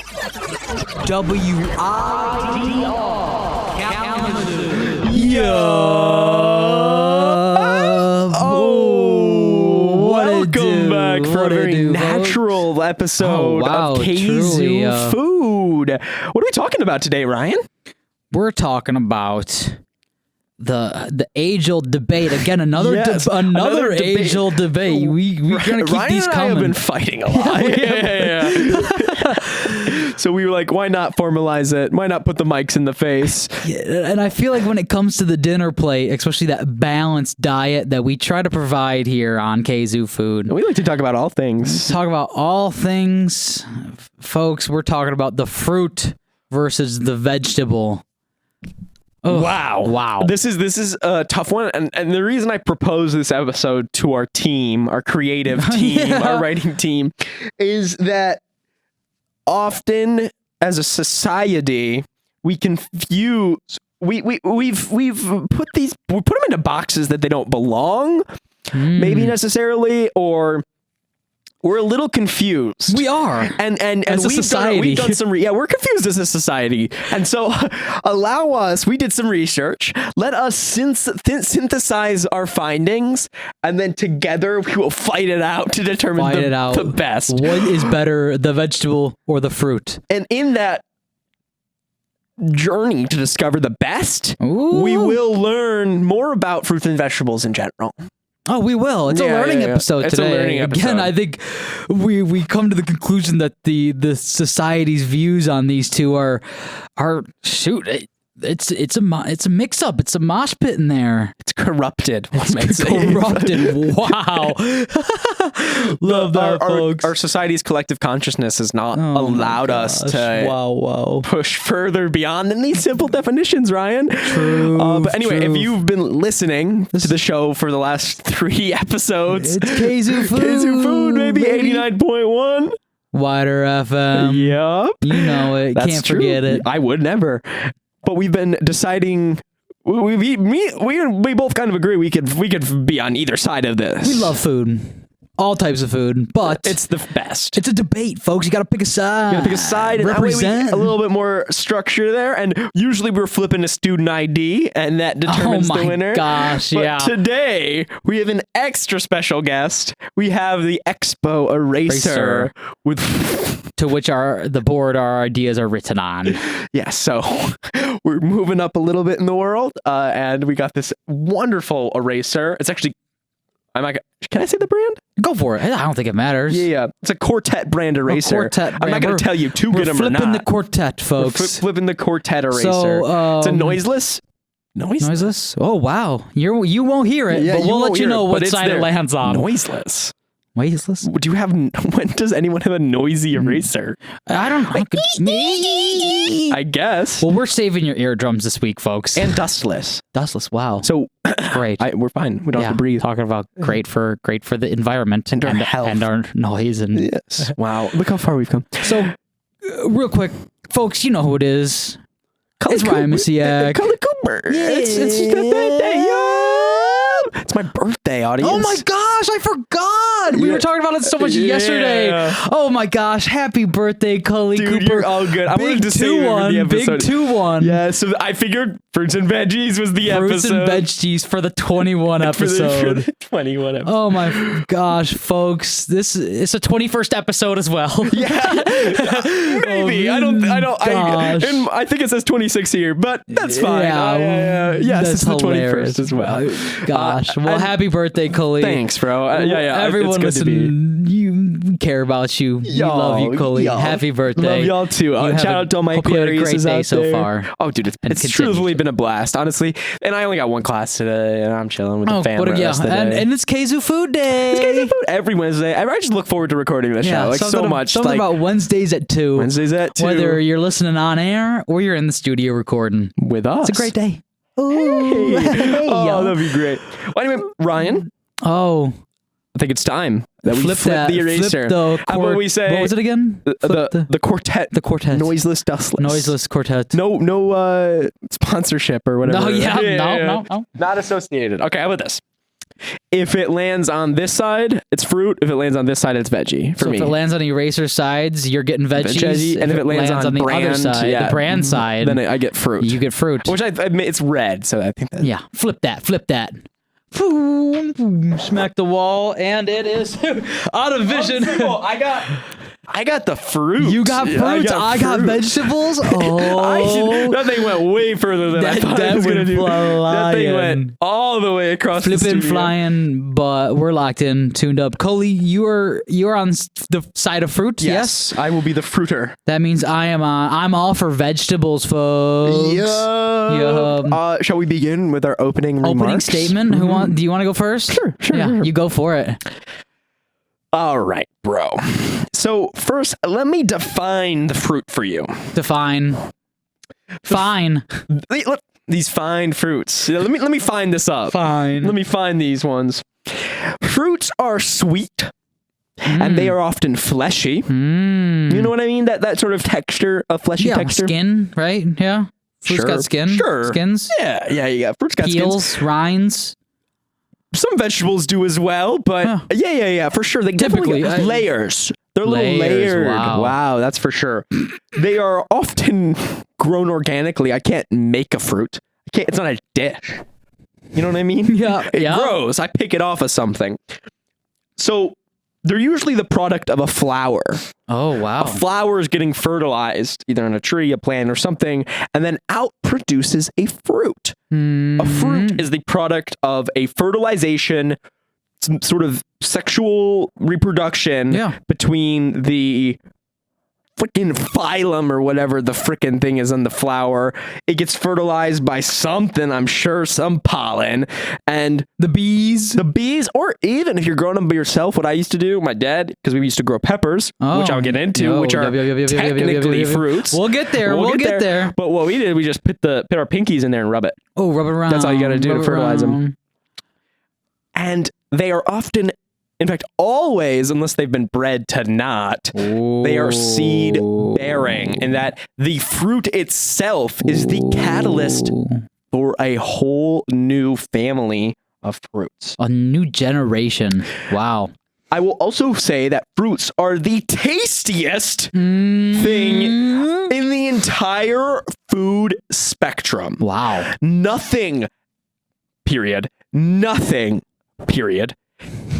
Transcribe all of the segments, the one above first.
WIDR. Yeah. Welcome back for a very natural episode of Kzoo Food. What are we talking about today, Ryan? We're talking about the age-old debate again. Another age-old debate. We're gonna keep Ryan these and coming. I have been fighting a lot. So we were like, why not formalize it? Why not put the mics in the face? Yeah, and I feel like when it comes to the dinner plate, especially that balanced diet that we try to provide here on Kzoo Food, We like to talk about all things. talk about all things, folks. We're talking about the fruit versus the vegetable. Ugh. Wow. This is a tough one, and the reason I proposed this episode to our team, our creative team, our writing team, is that often as a society we confuse we've put them into boxes that they don't belong, maybe necessarily, or we're a little confused. We are, and as a society, we've done some we're confused as a society, and so allow us. We did some research. Let us synthesize our findings, and then together we will fight it out to determine the best. What is better, the vegetable or the fruit? And in that journey to discover the best, Ooh. we will learn more about fruits and vegetables in general. Oh, we will. It's a learning episode it's today. A learning episode. Again, I think we come to the conclusion that the society's views on these two are shoot. It's a mix up. It's a mosh pit in there. It's corrupted. It's corrupted. Wow. Love that, folks. Our society's collective consciousness has not allowed us to push further beyond than these simple definitions, Ryan. But anyway, if you've been listening to the show for the last 3 episodes, it's Kzoo Food. Kzoo Food, maybe 89.1 WIDR FM. Yep. You know it. That's Can't true. forget it. I would never. But we've been deciding. We both kind of agree we could be on either side of this. We love food. All types of food, but it's the best. It's a debate, folks. You got to pick a side. You got to pick a side, and represent. That way we get a little bit more structure there. And usually we're flipping a student ID, and that determines the winner. Oh my gosh, but yeah. Today we have an extra special guest. We have the Expo Eraser with to which our ideas are written on. Yeah, so we're moving up a little bit in the world, and we got this wonderful eraser. It's actually. Can I say the brand? Go for it. I don't think it matters. Yeah. It's a Quartet brand eraser. I'm not going to tell you to get them or not. We're flipping the Quartet, folks. We're flipping the Quartet eraser. So, it's a noiseless. Noiseless? Oh, wow. You won't hear it, but we'll let you know what side it lands on. Noiseless. Noiseless? Do you have? When does anyone have a noisy eraser? I don't know. I guess. Well, we're saving your eardrums this week, folks. And dustless. Dustless. Wow. So great. We're fine. We don't have to breathe. Talking about great for the environment and our health and our noise and yes. Wow. Look how far we've come. So, real quick, folks, you know who it is. It's Ryan Messiak. Cully Cooper. Yeah. It's the birthday. Yeah. It's my birthday, audience. Oh my gosh, I forgot. We were talking about it so much yesterday. Oh my gosh, happy birthday, Cully Cooper. You're all good. I wanted to say the episode. Big 2-1. Yeah, so I figured Fruits and Veggies was the episode. Fruits and Veggies for the 21 episode. For the 21 episode. Oh my gosh, folks. It's a 21st episode as well. Yeah. Maybe. I think it says 26 here, but that's fine. Yes, it's the 21st as well. Gosh. Well, happy birthday, Cully. Thanks, bro. Everyone listening, we care about you. We love you, Cully. Happy birthday. Love y'all too. Shout out to all my Clarices out there. So far. Oh, dude, it's truly been a blast, honestly. And I only got one class today, and I'm chilling with the family. And it's Kzoo Food Day. It's Kzoo Food every Wednesday. I just look forward to recording this show. Something about Wednesdays at 2. Wednesdays at 2. Whether you're listening on air or you're in the studio recording with us. It's a great day. Hey. That'd be great. Well, anyway, Ryan. Oh. I think it's time that we flip the eraser. How about we say? What was it again? The Quartet. The Quartet. Noiseless, dustless. Noiseless Quartet. No sponsorship or whatever. No. Not associated. Okay, how about this? If it lands on this side, it's fruit. If it lands on this side, it's veggie for me. If it lands on the eraser sides, you're getting veggies. And if it lands on the brand, other side, the brand side, then I get fruit. You get fruit. Which I admit it's red, so I think that. Yeah, flip that. Boom, boom, smack the wall, and it is out of vision. I got the fruit. You got fruits. I got vegetables. Oh, that thing went way further than I thought it was going to do. That thing went all the way across the studio. Flying, but we're locked in, tuned up. Cully, you're on the side of fruit. Yes, I will be the fruiter. That means I'm all for vegetables, folks. Yeah. Shall we begin with our opening remarks? Statement? Do you want to go first? Sure. Yeah, you go for it. All right, bro. So first, let me define the fruit for you. Fine. These fine fruits. Let me find this up. Fine. Let me find these ones. Fruits are sweet, and they are often fleshy. You know what I mean? That sort of texture, a fleshy texture. Skin, right? Yeah. Fruit's got skin. Sure. Skins. Yeah. Fruit's got peels, skins. rinds. Some vegetables do as well, but yeah, for sure. They Typically definitely layers. They're a little layered. Wow, that's for sure. They are often grown organically. I can't make a fruit. It's not a dish. You know what I mean? Yeah. It grows. I pick it off of something. So they're usually the product of a flower. Oh, wow. A flower is getting fertilized, either on a tree, a plant, or something, and then out produces a fruit. A fruit is the product of a fertilization, some sort of sexual reproduction between the freaking phylum or whatever the freaking thing is on the flower. It gets fertilized by something, I'm sure, some pollen, and the bees, or even if you're growing them by yourself, what I used to do, my dad, because we used to grow peppers, which I'll get into, which are technically fruits. We'll get there. We'll get there. But what we did, we just put our pinkies in there and rub it. Oh, rub it around. That's all you got to do to fertilize them. And they are often, in fact, always, unless they've been bred to not, they are seed bearing, and that the fruit itself is the catalyst for a whole new family of fruits. A new generation. Wow. I will also say that fruits are the tastiest thing in the entire food spectrum. Wow. Nothing, period,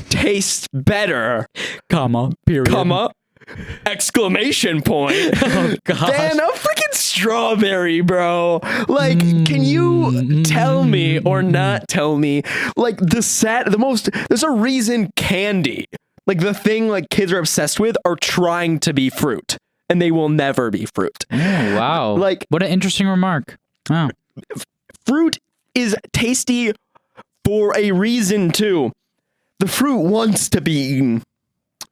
tastes better, period, exclamation point, than a freaking strawberry, bro. Like, can you tell me or not tell me, like, there's a reason candy, like the thing like kids are obsessed with, are trying to be fruit, and they will never be fruit. Oh, wow. Like, what an interesting remark. Wow. Fruit is tasty for a reason too. The fruit wants to be eaten.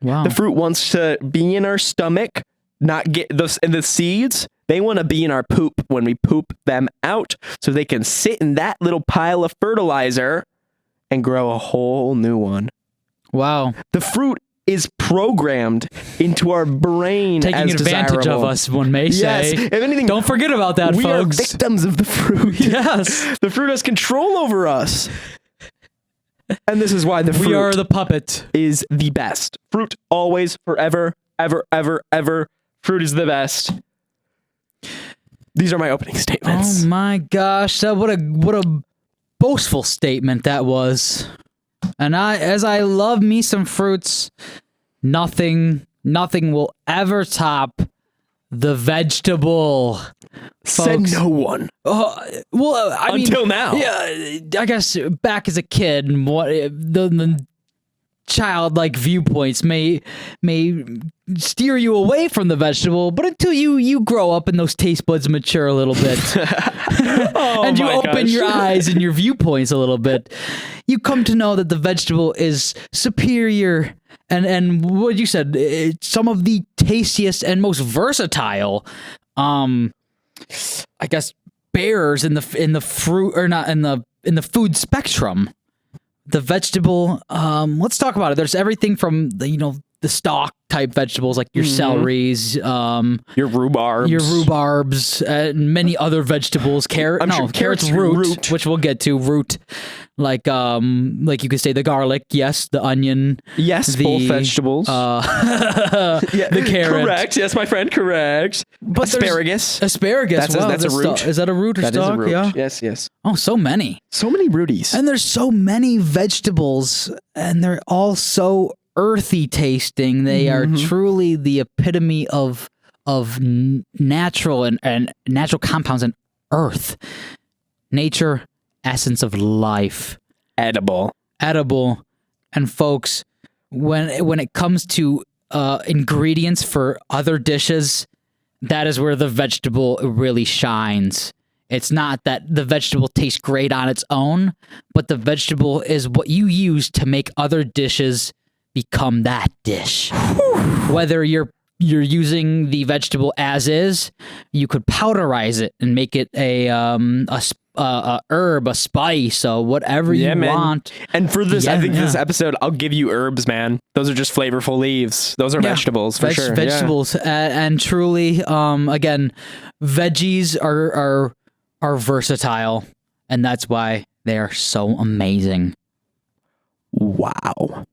Wow. The fruit wants to be in our stomach, not get those, and the seeds, they want to be in our poop when we poop them out, so they can sit in that little pile of fertilizer and grow a whole new one. Wow. The fruit is programmed into our brain taking as advantage desirable. of us, one may say. Yes. If anything, don't forget about that, we folks. are victims of the fruit. Yes. The fruit has control over us. And this is why we are the puppet. Is the best. Fruit always, forever, ever. Fruit is the best. These are my opening statements. Oh my gosh, what a boastful statement that was. And as I love me some fruits, nothing will ever top the vegetable. Said no one. Well, I mean, until now. Yeah, I guess back as a kid, what the childlike viewpoints may steer you away from the vegetable, but until you grow up and those taste buds mature a little bit, and you open your eyes and your viewpoints a little bit, you come to know that the vegetable is superior. And what you said, it's some of the tastiest and most versatile, I guess, bearers in the fruit, or not in the food spectrum. The vegetable, let's talk about it. There's everything from the the stalk type vegetables like your celeries, Your rhubarbs, and many other vegetables. Carrots root, which we'll get to. Root, like you could say the garlic, yes, the onion, yes, both vegetables. The carrot, correct. Yes, my friend, correct. But Asparagus. That's a root. Is that a root or That stalk? is a root. Yeah. Yes. Oh, so many. So many rooties. And there's so many vegetables, and they're all so earthy tasting. They are truly the epitome of natural and natural compounds in earth. Nature, essence of life. Edible. And folks, when it comes to ingredients for other dishes, that is where the vegetable really shines. It's not that the vegetable tastes great on its own, but the vegetable is what you use to make other dishes become that dish. Whether you're using the vegetable as is, you could powderize it and make it a herb, a spice, or whatever you want. And for this, I think this episode, I'll give you herbs, man. Those are just flavorful leaves. Those are vegetables for sure. Vegetables, and truly, again, veggies are versatile, and that's why they are so amazing. Wow.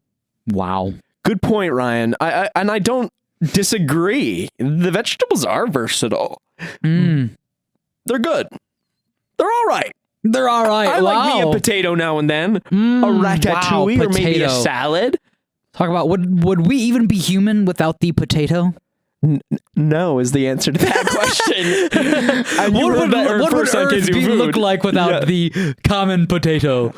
Good point, Ryan. I don't disagree. The vegetables are versatile. They're good. They're all right. I like me a potato now and then. A ratatouille or maybe a salad. Talk about, would we even be human without the potato? No is the answer to that question. What would Earth look like without the common potato?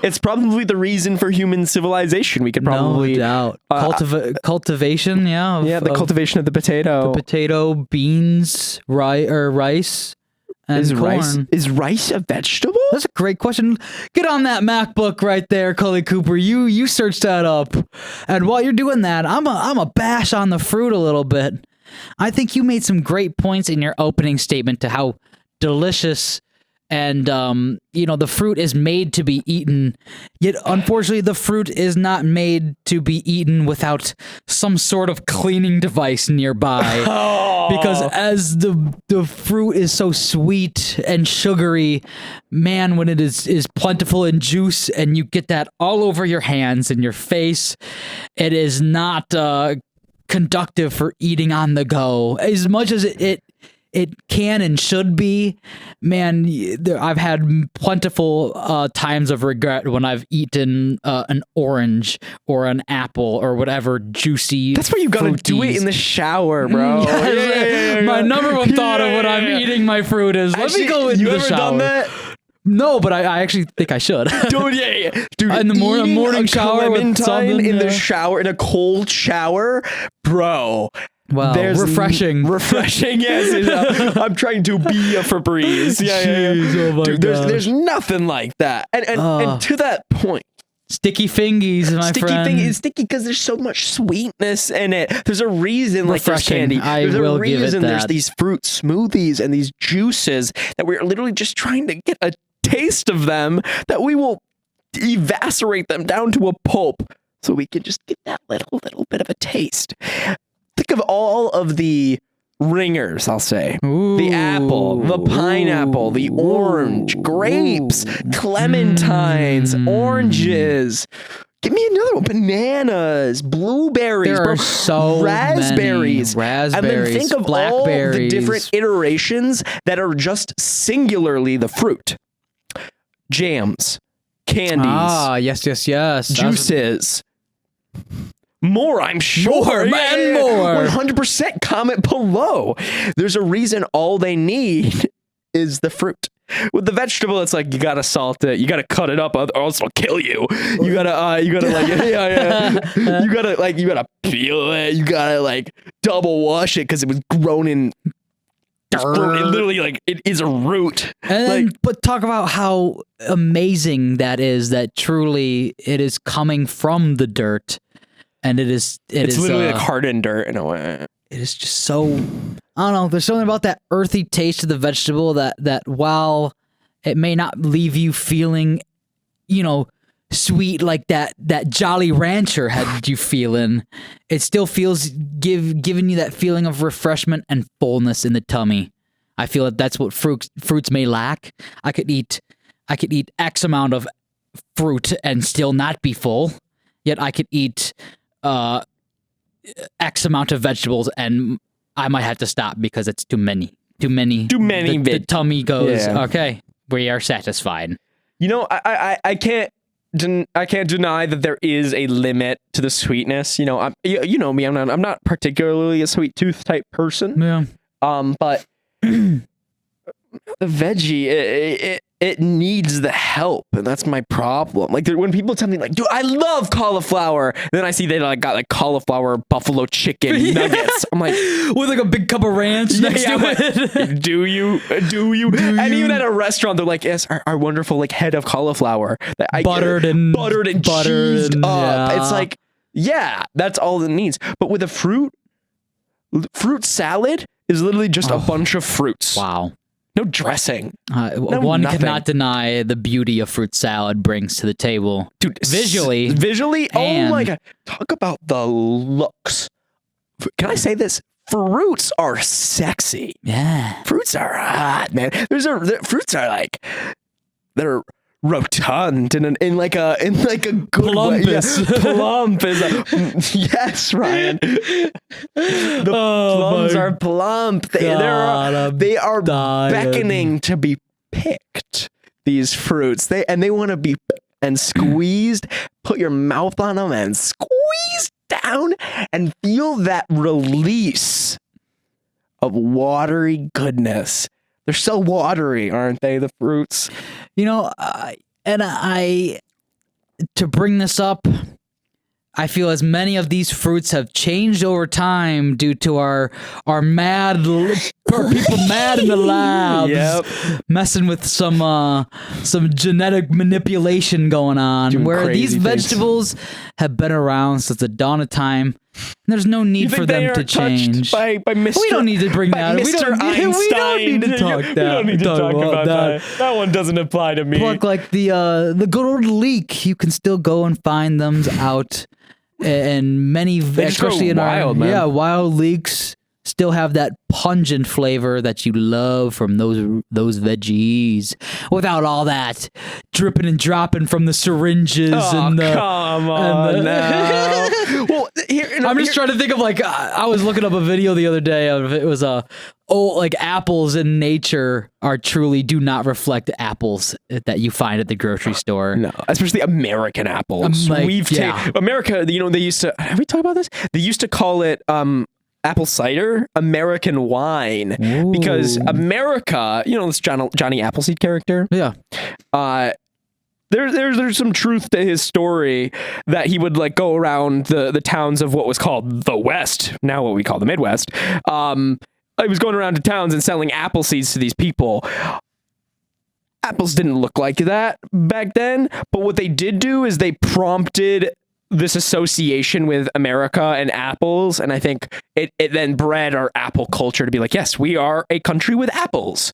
It's probably the reason for human civilization. We could probably... No doubt. Cultivation, the cultivation of the potato. The potato, beans, rice, and corn. Is rice a vegetable? That's a great question. Get on that MacBook right there, Cully Cooper. You search that up. And while you're doing that, I'm a bash on the fruit a little bit. I think you made some great points in your opening statement to how delicious and the fruit is made to be eaten. Yet unfortunately the fruit is not made to be eaten without some sort of cleaning device nearby. Because as the fruit is so sweet and sugary, man, when it is plentiful in juice and you get that all over your hands and your face, it is not conductive for eating on the go. As much as it can and should be, man, I've had plentiful times of regret when I've eaten an orange or an apple or whatever juicy. That's why you gotta do it in the shower, bro. My number one thought of when I'm eating my fruit is, let me go into the shower. You ever done that? No, but I actually think I should. Dude, Dude, in the morning shower with something in the shower, in a cold shower, bro. Wow, there's refreshing, yes. I'm trying to be a Febreze. Jeez, oh my Dude, there's nothing like that. And to that point, sticky fingies, my friend. It's sticky because there's so much sweetness in it. There's a reason, like there's candy. There's a reason there's these fruit smoothies and these juices that we're literally just trying to get a taste of them, that we will evaporate them down to a pulp so we can just get that little bit of a taste. Think of all of the ringers, I'll say. The apple, the pineapple, the orange, grapes, clementines, oranges. Give me another one. Bananas, blueberries, there are so raspberries. Many. Raspberries, and then think of all the different iterations that are just singularly the fruit. Jams, candies. Yes. Juices. More, I'm sure. More. 100%. Comment below. There's a reason all they need is the fruit. With the vegetable, it's like you gotta salt it, you gotta cut it up, or else it'll kill you. You gotta you gotta peel it. You gotta like double wash it because it was grown in dirt. Literally, like it is a root. And but talk about how amazing that is. That truly it is coming from the dirt. And it's literally like hardened dirt in a way. It is just so, I don't know, there's something about that earthy taste of the vegetable that while it may not leave you feeling, sweet like that Jolly Rancher had you feeling. It still feels giving you that feeling of refreshment and fullness in the tummy. I feel that that's what fruits may lack. I could eat X amount of fruit and still not be full. Yet I could eat X amount of vegetables and I might have to stop because it's too many. The tummy goes, okay, we are satisfied. You know, I can't deny that there is a limit to the sweetness. You know, you know me. I'm not particularly a sweet tooth type person. Yeah. But the veggie, it needs the help, and that's my problem. Like when people tell me, like, dude, I love cauliflower, and then I see they got like cauliflower buffalo chicken nuggets. I'm like, with like a big cup of ranch next to it. Like, do you? And even at a restaurant, they're like, yes, our wonderful like head of cauliflower that buttered and cheesed up. Yeah. It's like, yeah, that's all it needs. But with a fruit salad is literally just a bunch of fruits. Wow. No dressing. One nothing. cannot deny the beauty a fruit salad brings to the table. Dude, visually. Oh my God. Talk about the looks. Can I say this? Fruits are sexy. Yeah. Fruits are hot, man. Fruits are like, they're rotund in like a good Plumpous. way. Yeah, plump is yes, Ryan. The plums are plump. They are beckoning to be picked. These fruits, they want to be and squeezed. Put your mouth on them and squeeze down and feel that release of watery goodness. They're so watery, aren't they, the fruits? You know, to bring this up, I feel as many of these fruits have changed over time due to our people mad in the labs, messing with some genetic manipulation going on. Doing where these crazy things. Vegetables have been around since the dawn of time. There's no need for them to change. By Mr. We don't need to bring that up. Mr. Einstein. We don't need to talk that. We don't need to talk about that. That one doesn't apply to me. But like the good old leek, you can still go and find them out, and many, especially in wild, our man. wild leeks, still have that pungent flavor that you love from those veggies, without all that dripping and dropping from the syringes and the. Come on now. Well, I'm just trying to think of like I was looking up a video the other day of it was like apples in nature do not reflect apples that you find at the grocery store. No, especially American apples. America. You know, they used to. Have we talked about this? They used to call it apple cider American wine. Ooh. Because America. You know this Johnny Appleseed character. Yeah. There's some truth to his story that he would like go around the towns of what was called the West, now what we call the Midwest. I was going around to towns and selling apple seeds to these people. Apples didn't look like that back then, but what they did do is they prompted this association with America and apples, and I think it then bred our apple culture to be like, yes, we are a country with apples.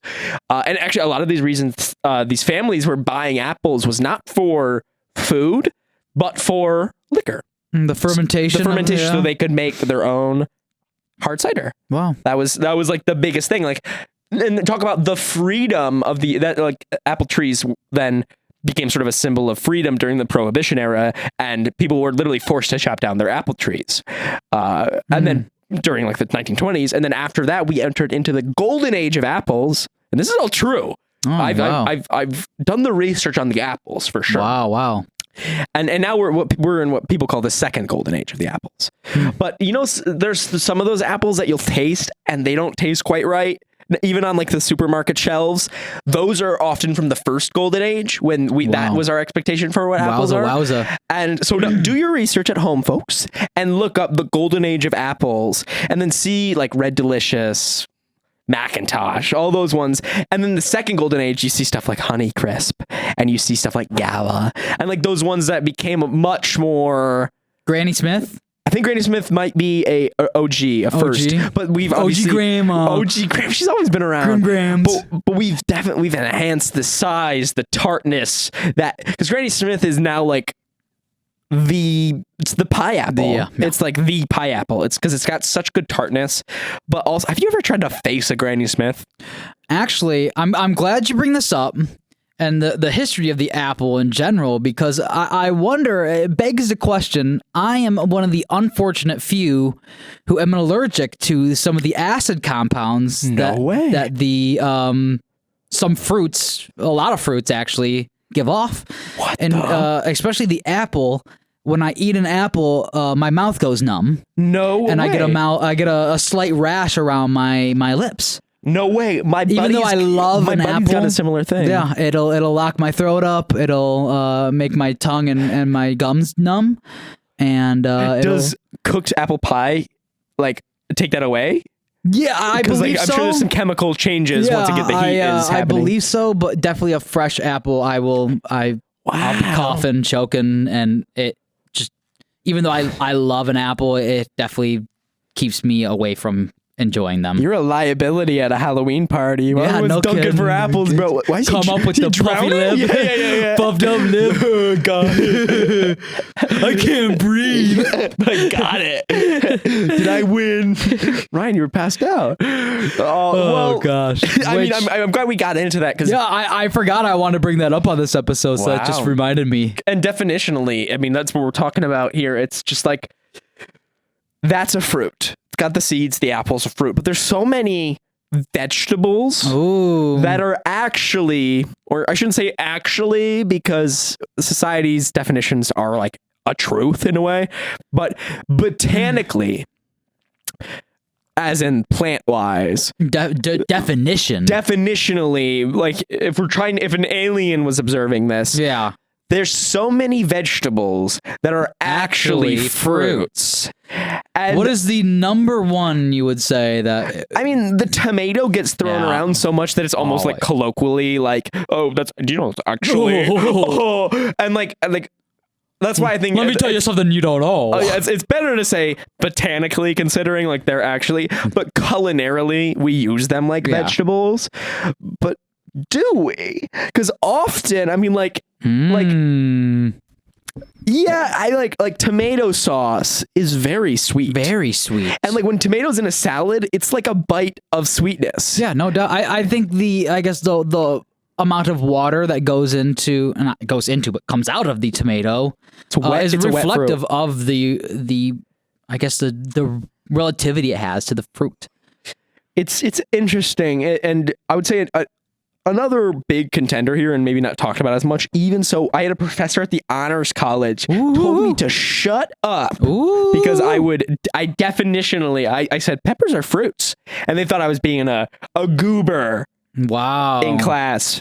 And actually, a lot of these reasons these families were buying apples was not for food, but for liquor. The fermentation. So they could make their own hard cider. Wow. That was like the biggest thing. Like, and talk about the freedom of apple trees then became sort of a symbol of freedom during the Prohibition era, and people were literally forced to chop down their apple trees. And then during like the 1920s, and then after that, we entered into the golden age of apples. And this is all true. Oh, I've done the research on the apples for sure. Wow. And now we're in what people call the second golden age of the apples. But you know, there's some of those apples that you'll taste and they don't taste quite right. Even on like the supermarket shelves, those are often from the first golden age when that was our expectation for what apples are. Wowza. And so do your research at home, folks, and look up the golden age of apples and then see like Red Delicious, Macintosh, all those ones. And then the second golden age, you see stuff like Honey Crisp and you see stuff like Gala and like those ones that became much more Granny Smith. I think Granny Smith might be a OG, first, but we've obviously OG Graham. She's always been around. But we've enhanced the size, the tartness, that because Granny Smith is now like it's the pie apple. It's like the pie apple. It's because it's got such good tartness. But also, have you ever tried to face a Granny Smith? Actually, I'm glad you bring this up. And the history of the apple in general, because I wonder, it begs the question, I am one of the unfortunate few who am allergic to some of the acid compounds that the some fruits, a lot of fruits actually, give off. Especially the apple. When I eat an apple, my mouth goes numb. And I get a slight rash around my lips. No way. Even though I love an apple, got a similar thing. Yeah, it'll lock my throat up. It'll make my tongue and my gums numb. And does cooked apple pie like take that away? Yeah, I believe I'm so. sure there's some chemical changes once again the heat is happening. I believe so, but definitely a fresh apple. I'll be coughing, choking, and it just even though I love an apple, it definitely keeps me away from enjoying them. You're a liability at a Halloween party. Yeah, no don't kidding. Good for apples, bro. Why is Come up with the puffy lip. Yeah. Puffed up lip. Oh, God. I can't breathe. I got it. Did I win? Ryan, you were passed out. Oh gosh. I'm glad we got into that. Yeah, I forgot I wanted to bring that up on this episode, so that just reminded me. And definitionally, I mean, that's what we're talking about here. It's just like, that's a fruit. It's got the seeds, the apple's a fruit, but there's so many vegetables that are actually, or I shouldn't say actually, because society's definitions are like a truth in a way, but botanically, as in plant-wise, definitionally, like if an alien was observing this, there's so many vegetables that are actually fruits. And what is the number one you would say that? I mean, the tomato gets thrown around so much that it's almost like colloquially like, oh, that's, do you know, actually, and like that's why I think. Let me tell you something you don't know. Oh yeah, it's better to say botanically, considering like they're actually, but culinarily we use them like vegetables. But do we? Because often, I mean, like. Yeah, I like tomato sauce is very sweet. Very sweet. And like when tomatoes in a salad, it's like a bite of sweetness. Yeah, no doubt. I think the amount of water that but comes out of the tomato is reflective of the I guess the relativity it has to the fruit. It's interesting, and I would say another big contender here, and maybe not talked about as much. Even so, I had a professor at the honors college told me to shut up because I definitionally said peppers are fruits, and they thought I was being a goober. Wow. In class.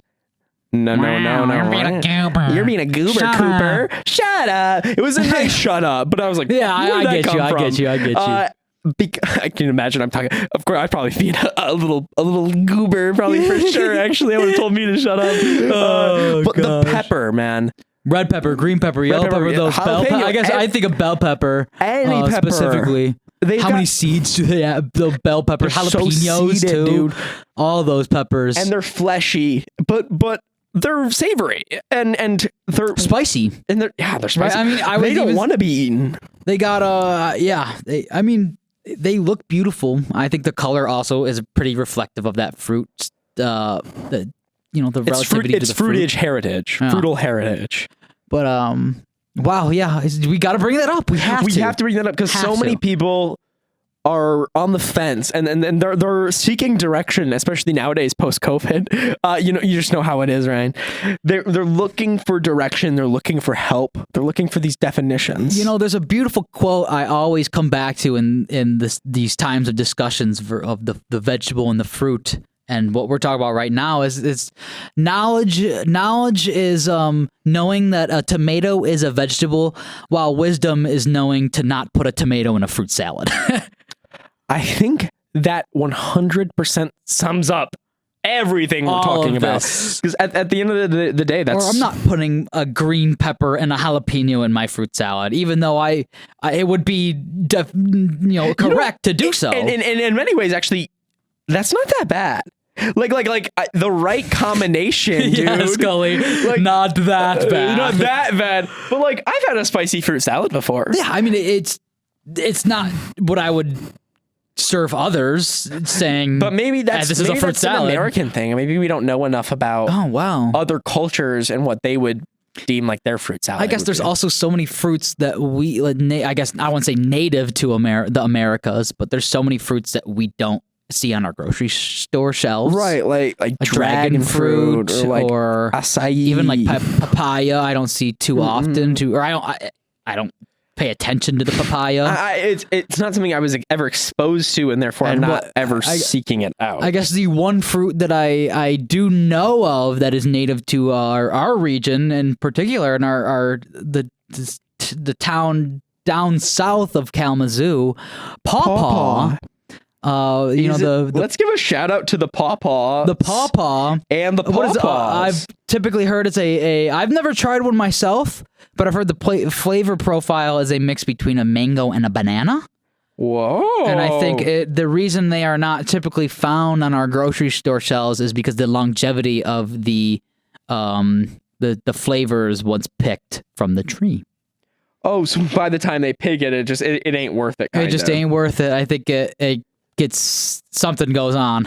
No. You're being a goober. You're being a goober, shut Cooper. Up. Shut up. It was a nice shut up, but I was like, I get you. I can imagine I'm talking. Of course, I'd probably be a little goober, probably for sure. Actually, I would have told me to shut up. But the pepper, man. Red pepper, green pepper, yellow pepper, those bell pepper. I guess I think of bell pepper. Any pepper. Specifically. How many seeds do they have? The bell peppers, jalapenos so too. Dude. All those peppers. And they're fleshy, but they're savory and they're spicy. And they're spicy. Right? I mean, they don't want to be eaten. They got they look beautiful. I think the color also is pretty reflective of that fruit. The relativity it's to the fruitage heritage, fruital heritage. But wow, yeah, we got to bring that up. We have to bring that up because so many people are on the fence and they're seeking direction, especially nowadays post COVID. You just know how it is, Ryan. They're looking for direction. They're looking for help. They're looking for these definitions. There's a beautiful quote I always come back to in these times of discussions of the vegetable and the fruit. And what we're talking about right now is knowledge. Knowledge is knowing that a tomato is a vegetable, while wisdom is knowing to not put a tomato in a fruit salad. I think that 100% sums up everything we're All talking of about. this. Because at the end of the day, that's... Or I'm not putting a green pepper and a jalapeno in my fruit salad, even though it would be correct to do so. And in many ways, actually, that's not that bad. The right combination, dude. Yes, Cully. Not that bad. Not that bad. But I've had a spicy fruit salad before. Yeah, I mean it's not what I would serve others, saying. But maybe that's this is a fruit salad. An American thing. Maybe we don't know enough about other cultures and what they would deem like their fruit salad. I guess there's also so many fruits that we. I guess I wouldn't say native to the Americas, but there's so many fruits that we don't see on our grocery store shelves, right? Like dragon fruit or acai, even like papaya. I don't see too often. I don't pay attention to the papaya. It's not something I was ever exposed to, and therefore I'm not ever seeking it out. I guess the one fruit that I do know of that is native to our region in particular, and the town down south of Kalamazoo, pawpaw. Let's give a shout out to the pawpaw. The pawpaw and the pawpaws. I've typically heard it's I've never tried one myself, but I've heard the flavor profile is a mix between a mango and a banana. Whoa! And I think the reason they are not typically found on our grocery store shelves is because the longevity of the flavors once picked from the tree. Oh, so by the time they pick it, it ain't worth it. It just ain't worth it. I think it gets something goes on.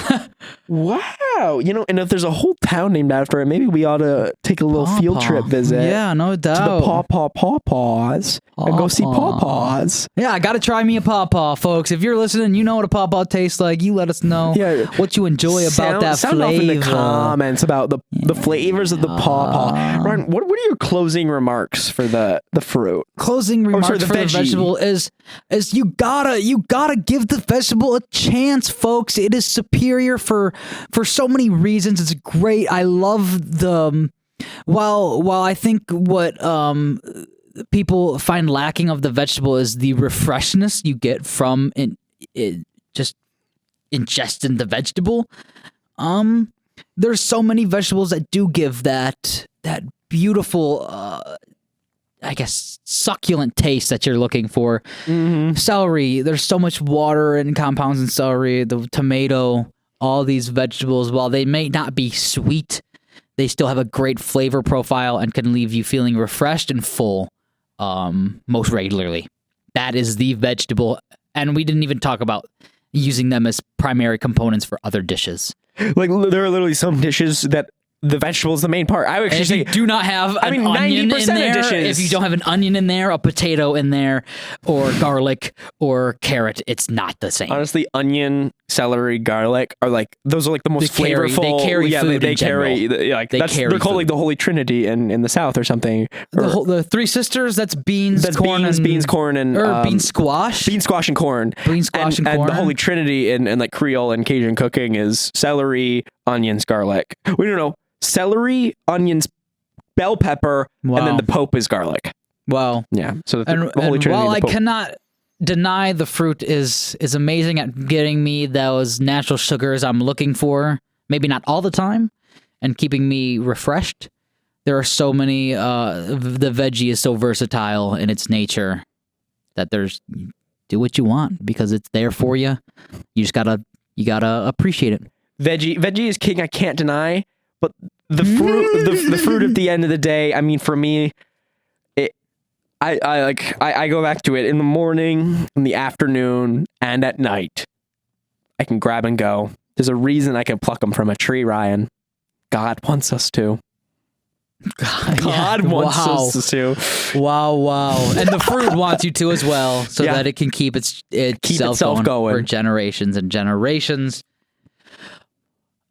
Wow. And if there's a whole town named after it, maybe we ought to take a little field trip visit. Yeah, no doubt. To the pawpaws and go see pawpaws. Yeah, I got to try me a pawpaw, folks. If you're listening, you know what a pawpaw tastes like. You let us know what you enjoy about that flavor. Sound off in the comments about the flavors of the pawpaw. Ryan, what are your closing remarks for the fruit? Closing remarks for the vegetable is you gotta give the vegetable a chance, folks. It is superior for so many reasons. It's great. I love the while I think what people find lacking of the vegetable is the refreshness you get from just ingesting the vegetable. There's so many vegetables that do give that beautiful I guess succulent taste that you're looking for. Mm-hmm. Celery, there's so much water and compounds in celery, the tomato, all these vegetables, while they may not be sweet, they still have a great flavor profile and can leave you feeling refreshed and full most regularly. That is the vegetable, and we didn't even talk about using them as primary components for other dishes. Like there are literally some dishes that the vegetable is the main part. I would actually say, do not have an onion 90% in there. Of dishes. If you don't have an onion in there, a potato in there, or garlic or carrot, it's not the same. Honestly, onion, celery, garlic are those are the most flavorful. They carry food they in carry general. they're called the Holy Trinity in the South or something. The three sisters. That's beans, corn, beans, corn, and bean squash. Bean squash and corn. Bean squash and corn. And the Holy Trinity in like Creole and Cajun cooking is celery, onions, garlic. We don't know. Celery, onions, bell pepper, and then the Pope is garlic. Wow. Yeah. So the Holy Trinity. While I cannot deny the fruit is amazing at getting me those natural sugars I'm looking for, maybe not all the time, and keeping me refreshed, there are so many, the veggie is so versatile in its nature that do what you want because it's there for you. You just gotta appreciate it. Veggie is king. I can't deny. But the fruit, the fruit at the end of the day, I mean, for me, I go back to it in the morning, in the afternoon, and at night. I can grab and go. There's a reason I can pluck them from a tree, Ryan. God wants us to. God wants us to. Wow. And the fruit wants you to as well, so that it can keep itself going for generations and generations.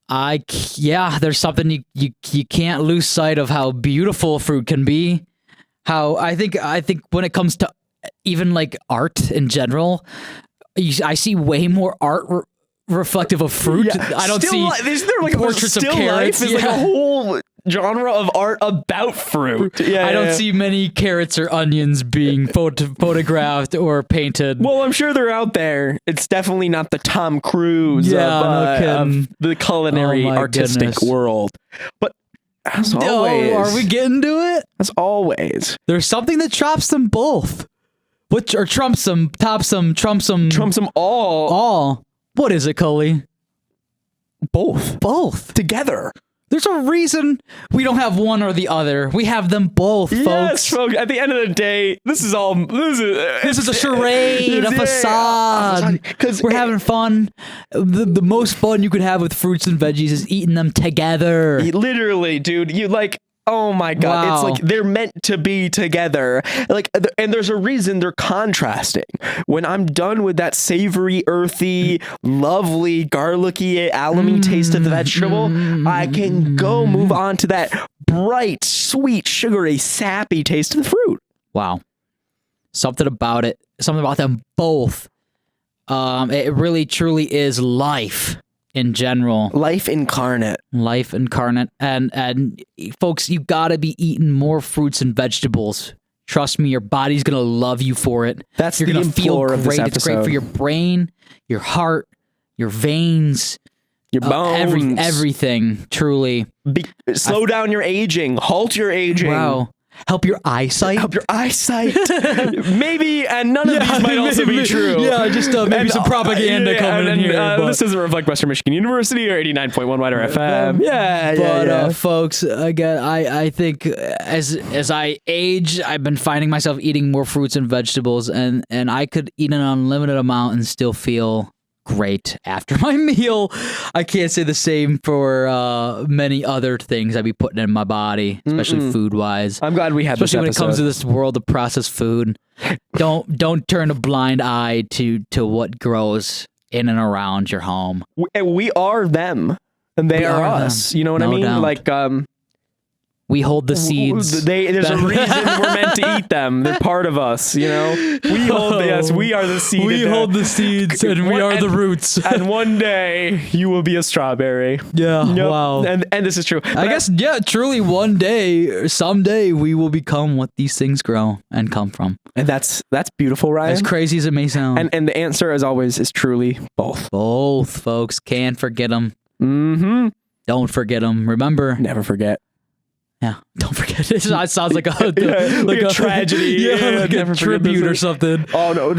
There's something you can't lose sight of how beautiful fruit can be. How I think when it comes to even like art in general, I see way more art reflective of fruit. I don't see there like portraits of carrots. Life is like a whole genre of art about fruit. Yeah, I don't see many carrots or onions being photographed or painted. Well, I'm sure they're out there. It's definitely not the Tom Cruise of the culinary artistic world. But as always, are we getting to it? As always, there's something that trumps them both. Trumps them, tops them, trumps them. Trumps them all. All. What is it, Cully? Both. Together. There's a reason we don't have one or the other. We have them both, folks. Yes, folks. At the end of the day, this is a charade, a facade. Because we're having fun. The most fun you could have with fruits and veggies is eating them together. Literally, dude. You like. Oh my God. Wow. It's like they're meant to be together. Like, and there's a reason they're contrasting. When I'm done with that savory, earthy, lovely, garlicky, alum-y taste of the vegetable, I can go move on to that bright, sweet, sugary, sappy taste of the fruit. Wow. Something about it. Something about them both. It really, truly is life. In general, life incarnate, and folks, you gotta be eating more fruits and vegetables. Trust me, your body's gonna love you for it. That's You're gonna feel great. It's great for your brain, your heart, your veins, your bones, everything. Truly, slow down your aging, halt your aging. Wow. Help your eyesight. Maybe, and none of these might also be true. Yeah, just maybe some propaganda coming in here. This doesn't reflect Western Michigan University or 89.1 WIDR FM. But folks, again, I think as I age, I've been finding myself eating more fruits and vegetables, and I could eat an unlimited amount and still feel great after my meal. I can't say the same for many other things I'd be putting in my body, especially food-wise. I'm glad we had this especially episode. when it comes to this world of processed food. Don't turn a blind eye to what grows in and around your home. We are them, and they are us. Them. You know what I mean? Doubt. Like we hold the seeds. There's a reason we're meant to eat them. They're part of us, you know? We are the seed. We hold the seeds, and we are the roots. And one day, you will be a strawberry. Yeah, yep. Wow. And this is true. I guess, truly one day, someday, we will become what these things grow and come from. And that's beautiful, Ryan. As crazy as it may sound. And the answer, as always, is truly both. Both, folks. Can't forget them. Mm-hmm. Don't forget them. Remember. Never forget. Yeah, don't forget. It sounds like a tragedy, like a tribute or something. Oh no,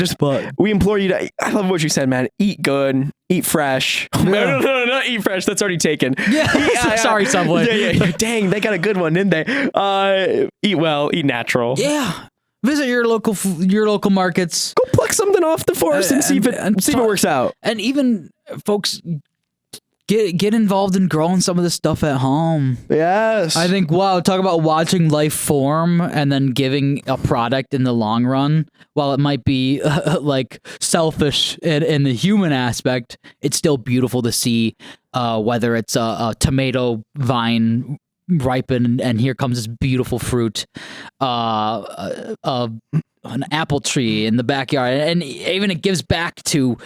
we implore you to. I love what you said, man. Eat good, eat fresh. No, not eat fresh. That's already taken. Yeah, sorry, Subway. Yeah. Dang, they got a good one, didn't they? Eat well, eat natural. Yeah. Visit your local markets. Go pluck something off the forest and see if it works out. And even folks. Get involved in growing some of this stuff at home. Yes. I think, talk about watching life form and then giving a product in the long run. While it might be like selfish in the human aspect, it's still beautiful to see whether it's a tomato vine ripen and here comes this beautiful fruit, an apple tree in the backyard. And even it gives back to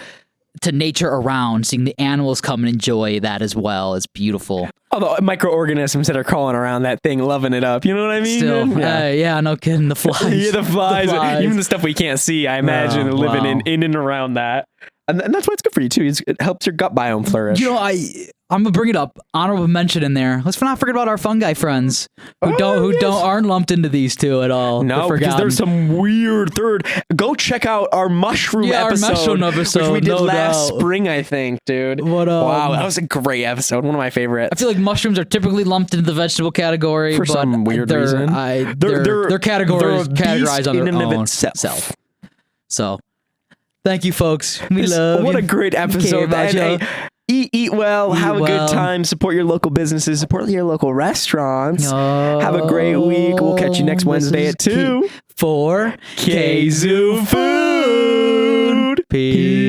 nature around, seeing the animals come and enjoy that as well is beautiful. Although microorganisms that are crawling around that thing, loving it up. You know what I mean? Still, no kidding. The flies. The flies. Even the stuff we can't see, I imagine, living in and around that. And that's why it's good for you, too. It helps your gut biome flourish. You know, I'm going to bring it up. Honorable mention in there. Let's not forget about our fungi friends who aren't lumped into these two at all. No, because there's some weird third. Go check out our mushroom episode, which we did last spring, I think, dude. Wow, that was a great episode. One of my favorites. I feel like mushrooms are typically lumped into the vegetable category for some weird reason. They're categorized on their own self. So, thank you, folks. We love you. What a great episode. Eat well, have a good time, support your local businesses, support your local restaurants. Have a great week. We'll catch you next Wednesday at 2 for Kzoo Food. Peace.